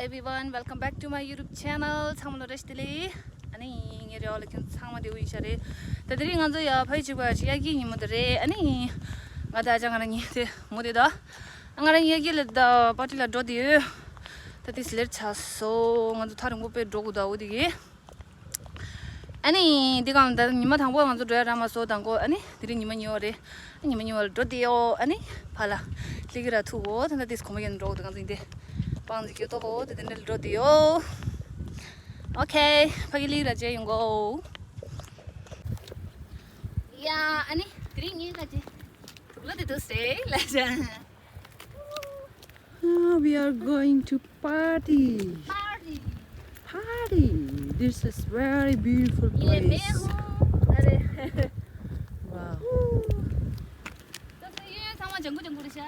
everyone, welcome back to my YouTube channel. Samlo restili ani ngere olekin sangma de uishare. Tadri nganzo ya phai chiba chi yagi ni modere ani ngada jangana ni te modeda. Angara yagi le da patila dodi. Tadis ler chaso nganzo tharing go pe drogu da odigi. Ani diga anda nima thangbo nganzo doya rama so dango ani diri nima nyore. Nima nyore dodio ani phala. Ligira thugo tanda dis komagen drogu nganzo inde. Panzi to go the nil rodeo. Okay, pagili raje yung go. Yeah, ani drink ye kaje. Let it stay. We are going to party. Party. This is very beautiful place. Wow. So ye sama janggu risha.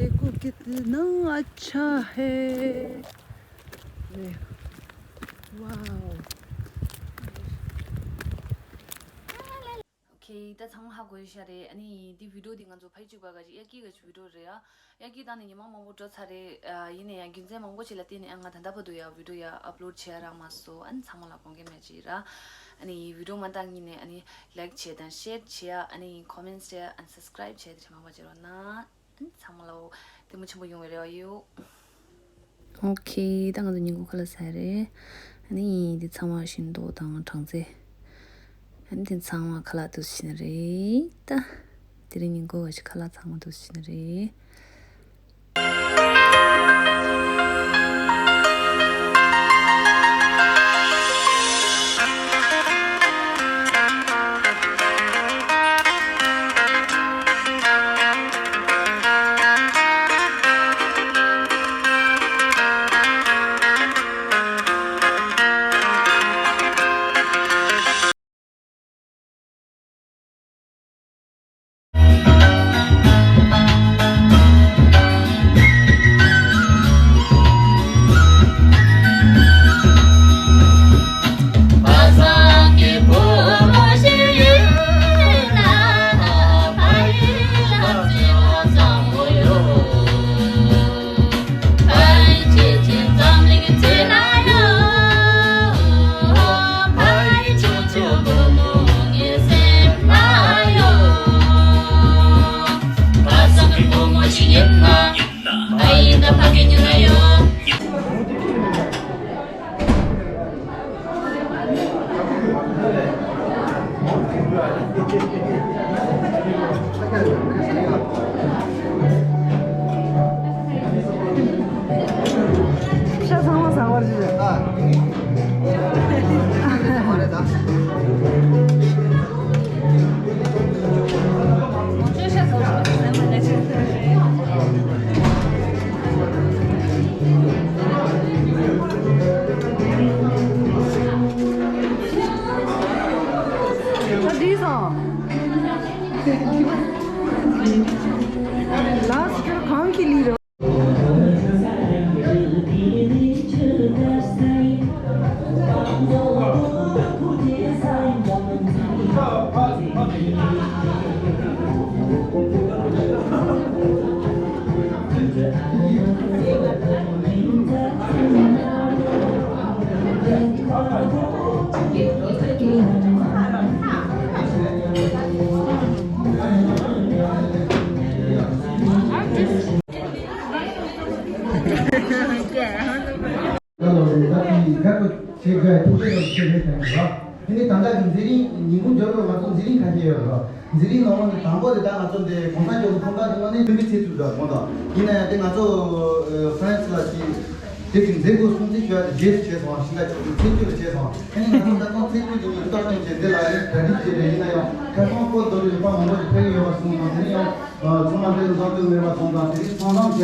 देखो कितना अच्छा है wow Okay, that's how I go share any the video thing on the page bagaji yaki ga video rea yaki dan ni mama mo sare yine ya ginze mango chilatin anga thanda bodu ya video ya upload share amaso an samala konge mejira ani video matang ni ani like share dan share share ani comment share and subscribe share thima bajiro na samalo temu chimo yongere yo okay 당은 이거 칼라사레 아니 이 참아 신도 당 장제 한दिन 참아 칼라도 시너리 다 드리는 거 같이 칼라 참아도 시너리 근데 당장 지리 인군적으로 맞은 지리 가지요. 지리 너무 담보에 다 맞던데 공간적으로 통과되면 되게 제주다. 뭐다. 이나 내가 저 프랑스라지 되게 대고 손짓이야. 제스처에서 신가 제스처를 제서. 아니 나도 또 제스처를 일단 이제 내가 다니지 이나요. 가서 또 너를 봐 뭔가 되게 왔으면 되네요. 정말 되는 것도 내가 통과 되게 상상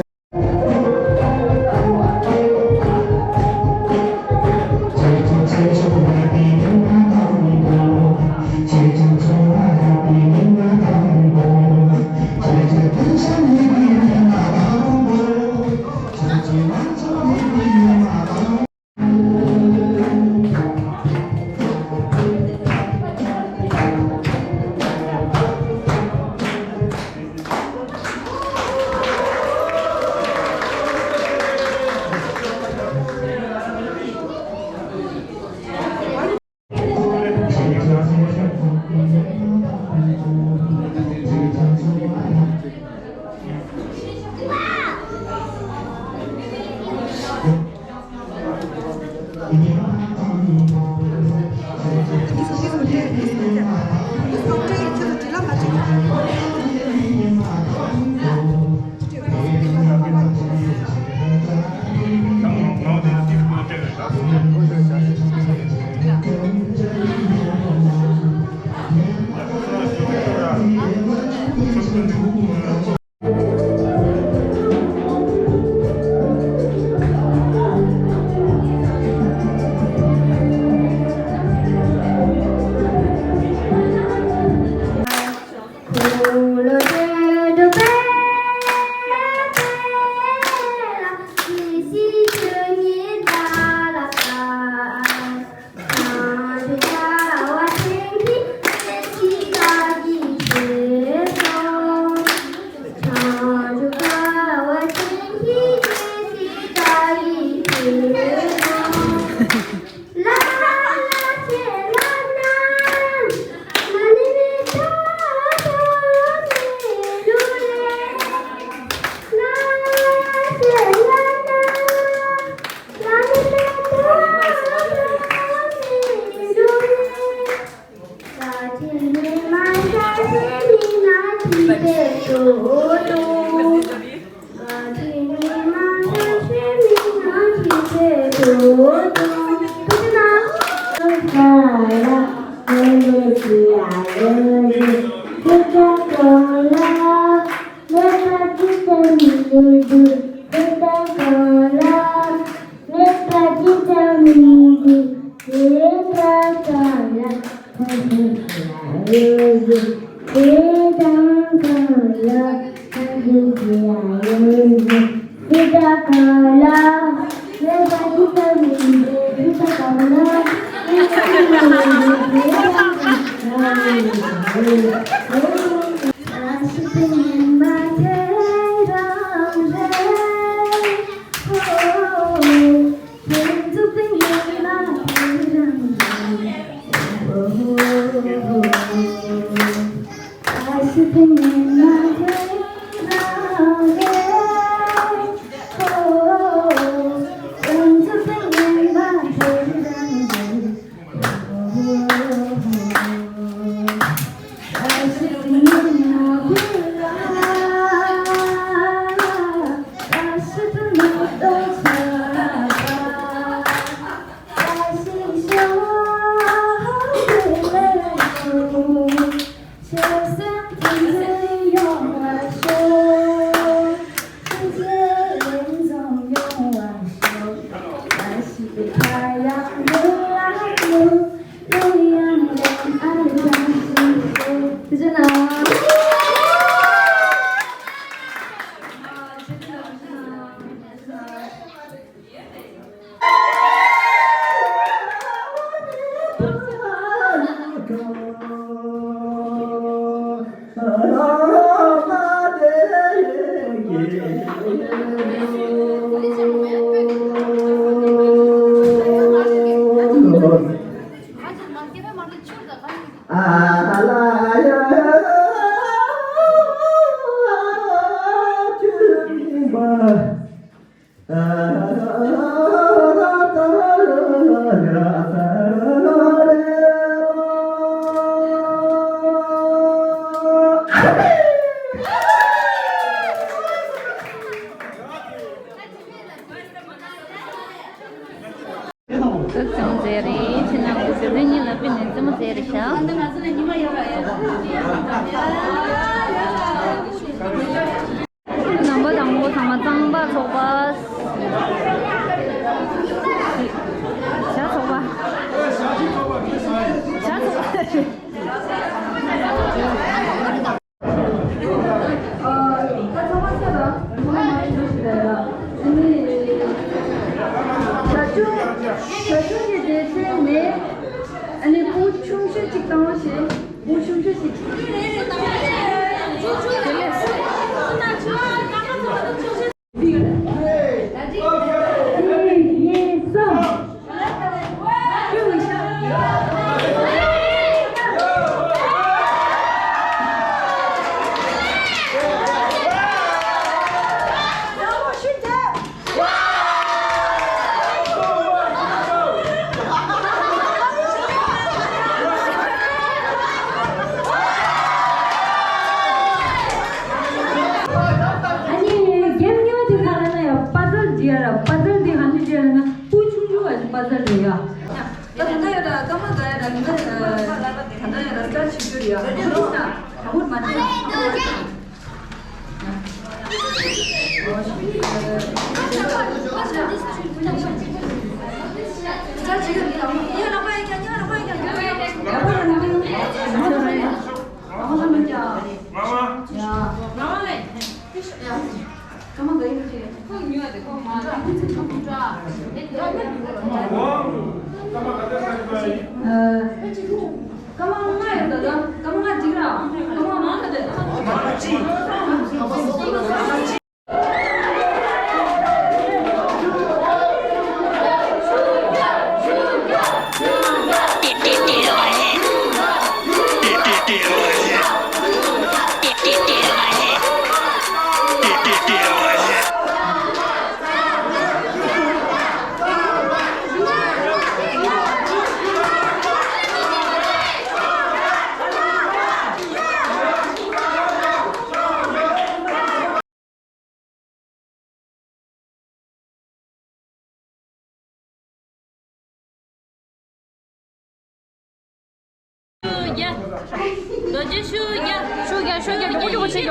너지 슈야 슈야 슈야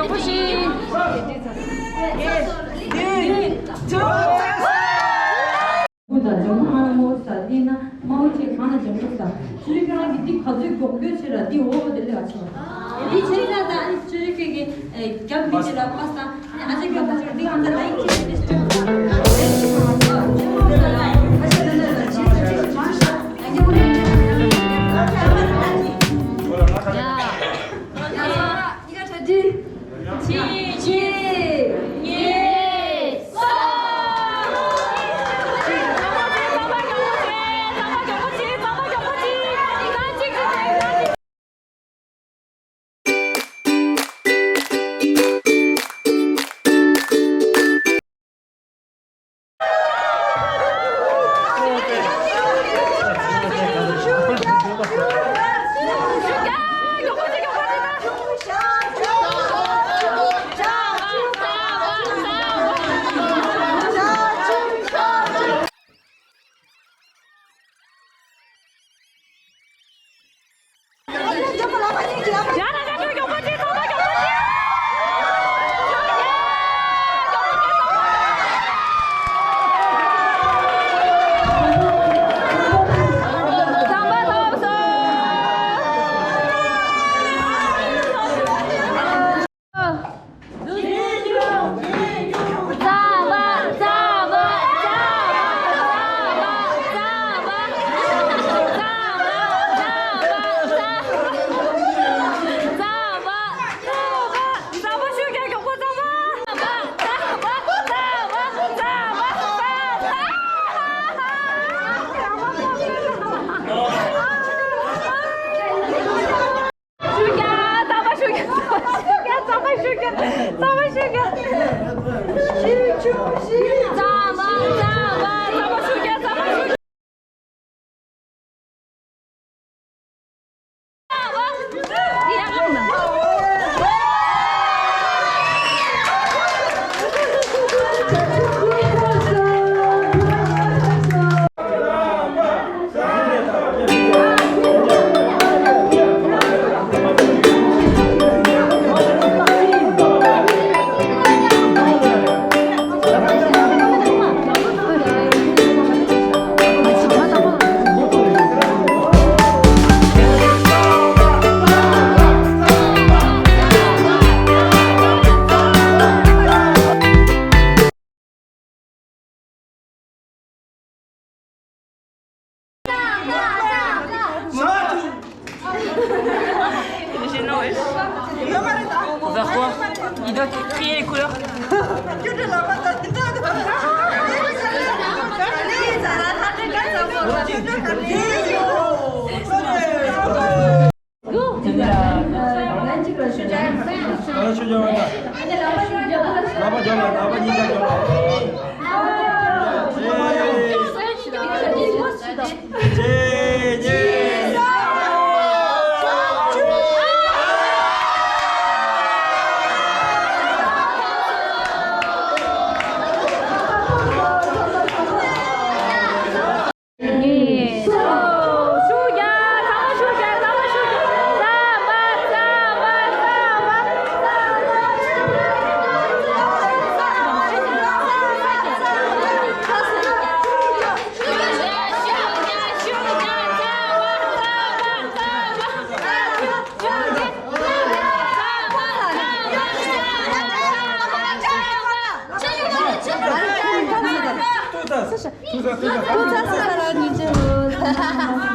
我不是 보다 정말 뭐다 디나 마우치 하나 정도다 주의가 디 가지고 공교치라 디 오버들 같이 디 제자다 아니 주의게 겹미지라 파스타 아직 가지고 디 한다 라이트 Pour faire quoi? Il doit crier les couleurs.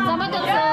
Sama